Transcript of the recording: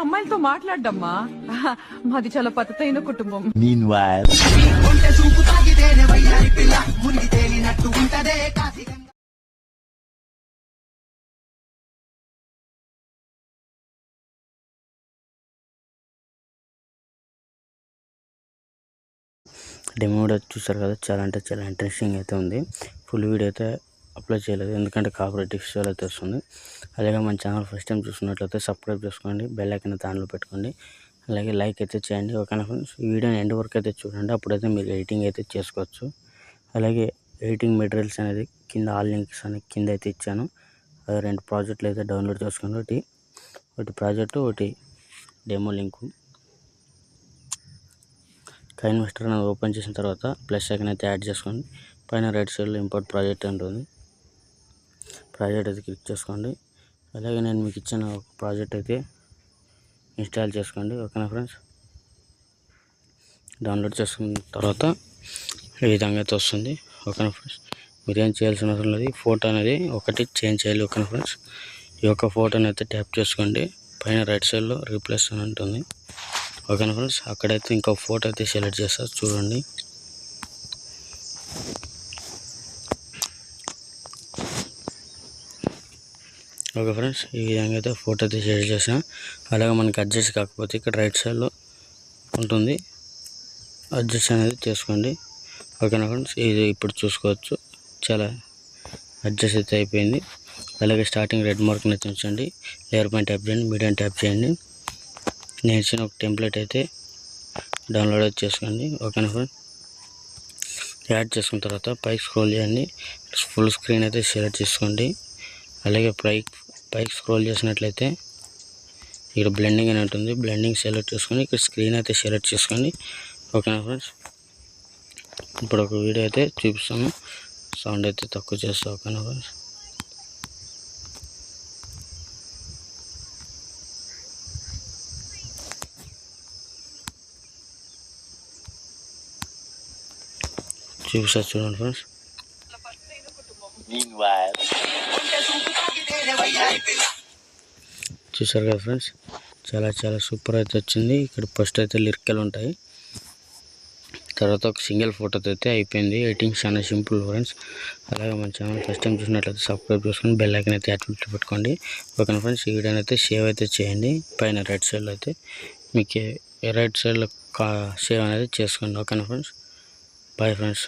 అమ్మాయిలతో మాట్లాడమ్మా. మాది చాలా పద్ధతైన కుటుంబం. Meanwhile, డెమో కూడా చూసారు కదా, చాలా అంటే చాలా ఇంట్రెస్టింగ్ అయితే ఉంది. ఫుల్ వీడియో అయితే అప్లోడ్ చేయలేదు ఎందుకంటే కాపీరైట్ ఇష్యూ అయితే వస్తుంది. అలాగే మన ఛానల్ ఫస్ట్ టైం చూస్తున్నట్లయితే సబ్స్క్రైబ్ చేసుకోండి, బెల్ ఐకాన్ దానిలో పెట్టుకోండి, అలాగే లైక్ అయితే చేయండి. ఓకేనా ఫ్రెండ్స్, ఈ వీడియోని ఎండ్ వరకు అయితే చూడండి, అప్పుడైతే మీరు ఎడిటింగ్ అయితే చేసుకోవచ్చు. అలాగే ఎడిటింగ్ మెటీరియల్స్ అనేది కింద ఆల్ లింక్స్ అని కింద అయితే ఇచ్చాను. అవి 2 ప్రాజెక్టులు అయితే డౌన్లోడ్ చేసుకోండి. ఒకటి ప్రాజెక్టు, ఒకటి డెమో లింకు. కైన్వెస్టర్ అనేది ఓపెన్ చేసిన తర్వాత ప్లస్ ఐకాన్ అయితే యాడ్ చేసుకోండి. పైన రైట్ సైడ్లో ఇంపోర్ట్ ప్రాజెక్ట్ ఉంటుంది, ప్రాజెక్ట్ అయితే క్లిక్ చేసుకోండి. అలాగే నేను మీకు ఇచ్చిన ఒక ప్రాజెక్ట్ అయితే ఇన్స్టాల్ చేసుకోండి. ఓకేనా ఫ్రెండ్స్, డౌన్లోడ్ చేసుకున్న తర్వాత ఈ విధంగా అయితే వస్తుంది. ఓకేనా ఫ్రెండ్స్, మీరు ఏం చేయాల్సిన అవసరం లేదు. ఫోటో అనేది ఒకటి చేంజ్ చేయాలి. ఓకేనా ఫ్రెండ్స్, ఈ యొక్క ఫోటోని అయితే ట్యాప్ చేసుకోండి. పైన రైట్ సైడ్లో రీప్లేస్ అని ఉంటుంది. ఓకేనా ఫ్రెండ్స్, అక్కడైతే ఇంకో ఫోటో అయితే సెలెక్ట్ చేస్తారు చూడండి. ఓకే ఫ్రెండ్స్, ఈ విధంగా అయితే ఫోటో అయితే సెలెక్ట్ చేసాం. అలాగే మనకి అడ్జస్ట్ కాకపోతే ఇక్కడ రైట్ సైడ్లో ఉంటుంది, అడ్జస్ట్ అనేది చేసుకోండి. ఓకేనా ఫ్రెండ్స్, ఇది ఇప్పుడు చూసుకోవచ్చు చాలా అడ్జస్ట్ అయితే అయిపోయింది. అలాగే స్టార్టింగ్ రెడ్ మార్క్ని అయితే ఉంచండి, లేయర్ పైన ట్యాప్ చేయండి, మీడియం ట్యాప్ చేయండి. నేను ఇచ్చిన ఒక టెంప్లెట్ అయితే డౌన్లోడ్ చేసుకోండి. ఓకేనా ఫ్రెండ్స్, యాడ్ చేసుకున్న తర్వాత పైకి స్క్రోల్ చేయండి, ఫుల్ స్క్రీన్ అయితే సెలెక్ట్ చేసుకోండి. అలాగే పైకి స్క్రోల్ చేసినట్లయితే ఇక్కడ బ్లెండింగ్ అని ఉంటుంది, బ్లెండింగ్ సెలెక్ట్ చేసుకొని ఇక్కడ స్క్రీన్ అయితే సెలెక్ట్ చేసుకోండి. ఓకేనా ఫ్రెండ్స్, ఇప్పుడు ఒక వీడియో అయితే చూపిస్తాను, సౌండ్ అయితే తక్కువ చేస్తాను. ఓకేనా ఫ్రెండ్స్, చూపిస్తా చూడండి ఫ్రెండ్స్. meanwhile, చూసారు కదా ఫ్రెండ్స్, చాలా చాలా సూపర్ అయితే వచ్చింది. ఇక్కడ ఫస్ట్ అయితే లిరికలు ఉంటాయి, తర్వాత ఒక సింగిల్ ఫోటో అయితే అయిపోయింది. ఎడిటింగ్ చాలా సింపుల్ ఫ్రెండ్స్. అలాగే మన ఛానల్ ఫస్ట్ టైం చూసినట్లయితే సబ్స్క్రైబ్ చేసుకొని బెల్ ఐకాన్ అయితే యాక్టివేట్ పెట్టుకోండి. ఓకేనా ఫ్రెండ్స్, ఈ వీడియోని అయితే సేవ్ అయితే చేయండి. పైన రైట్ సైడ్లో అయితే మీకు రైట్ సైడ్లో సేవ్ అనేది చేసుకోండి. ఓకేనా ఫ్రెండ్స్, బాయ్ ఫ్రెండ్స్.